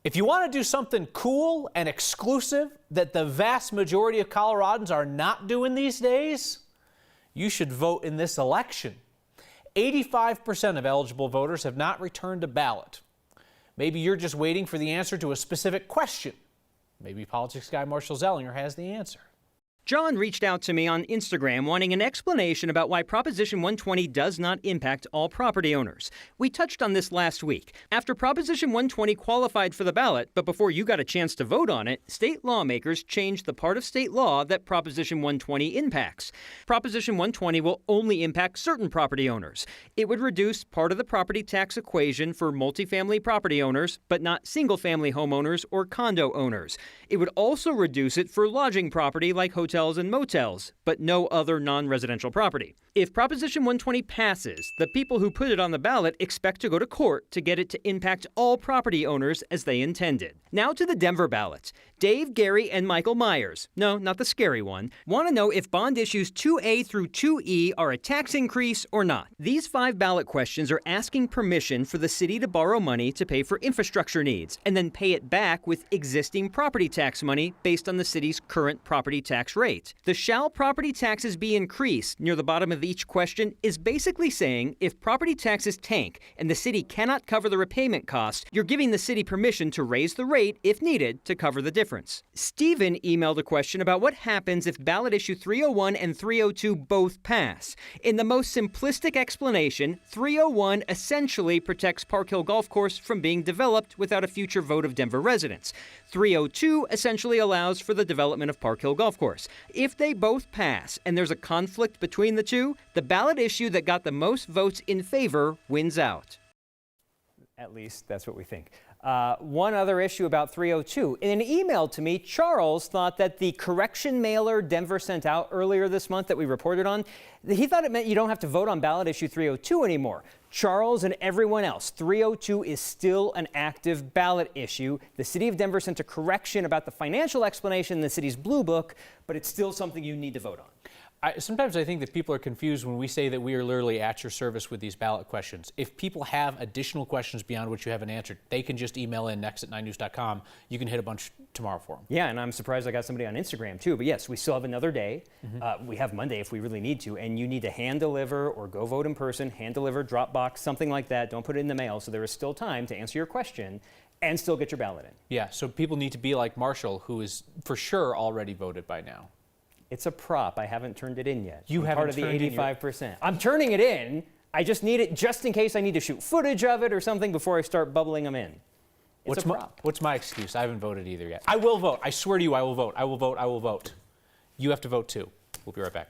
If you want to do something cool and exclusive that the vast majority of Coloradans are not doing these days, you should vote in this election. 85% of eligible voters have not returned a ballot. Maybe you're just waiting for the answer to a specific question. Maybe politics guy Marshall Zelinger has the answer. John reached out to me on Instagram wanting an explanation about why Proposition 120 does not impact all property owners. We touched on this last week. After Proposition 120 qualified for the ballot, but before you got a chance to vote on it, state lawmakers changed the part of state law that Proposition 120 impacts. Proposition 120 will only impact certain property owners. It would reduce part of the property tax equation for multifamily property owners, but not single-family homeowners or condo owners. It would also reduce it for lodging property like hotels and motels, but no other non-residential property. If Proposition 120 passes, the people who put it on the ballot expect to go to court to get it to impact all property owners as they intended. Now to the Denver ballot. Dave, Gary, and Michael Myers, no, not the scary one, want to know if bond issues 2A through 2E are a tax increase or not. These 5 ballot questions are asking permission for the city to borrow money to pay for infrastructure needs and then pay it back with existing property tax money based on the city's current property tax rate. The shall property taxes be increased near the bottom of each question is basically saying if property taxes tank and the city cannot cover the repayment cost, you're giving the city permission to raise the rate if needed to cover the difference. Stephen emailed a question about what happens if ballot issue 301 and 302 both pass. In the most simplistic explanation, 301 essentially protects Park Hill Golf Course from being developed without a future vote of Denver residents. 302 essentially allows for the development of Park Hill Golf Course. If they both pass and there's a conflict between the two, the ballot issue that got the most votes in favor wins out. At least that's what we think. One other issue about 302. In an email to me, Charles thought that the correction mailer Denver sent out earlier this month that we reported on, he thought it meant you don't have to vote on ballot issue 302 anymore. Charles and everyone else, 302 is still an active ballot issue. The city of Denver sent a correction about the financial explanation in the city's blue book, but it's still something you need to vote on. Sometimes I think that people are confused when we say that we are literally at your service with these ballot questions. If people have additional questions beyond what you haven't answered, they can just email in next@9news.com. You can hit a bunch tomorrow for them. Yeah, and I'm surprised I got somebody on Instagram too. But yes, we still have another day. We have Monday if we really need to. And you need to hand deliver or go vote in person, hand deliver, Dropbox, something like that. Don't put it in the mail. So there is still time to answer your question and still get your ballot in. Yeah, so people need to be like Marshall, who is for sure already voted by now. It's a prop. I haven't turned it in yet. You haven't part of the turned in 85%. I'm turning it in. I just need it just in case I need to shoot footage of it or something before I start bubbling them in. It's a prop. What's my excuse? I haven't voted either yet. I will vote. I swear to you, I will vote. I will vote. I will vote. You have to vote too. We'll be right back.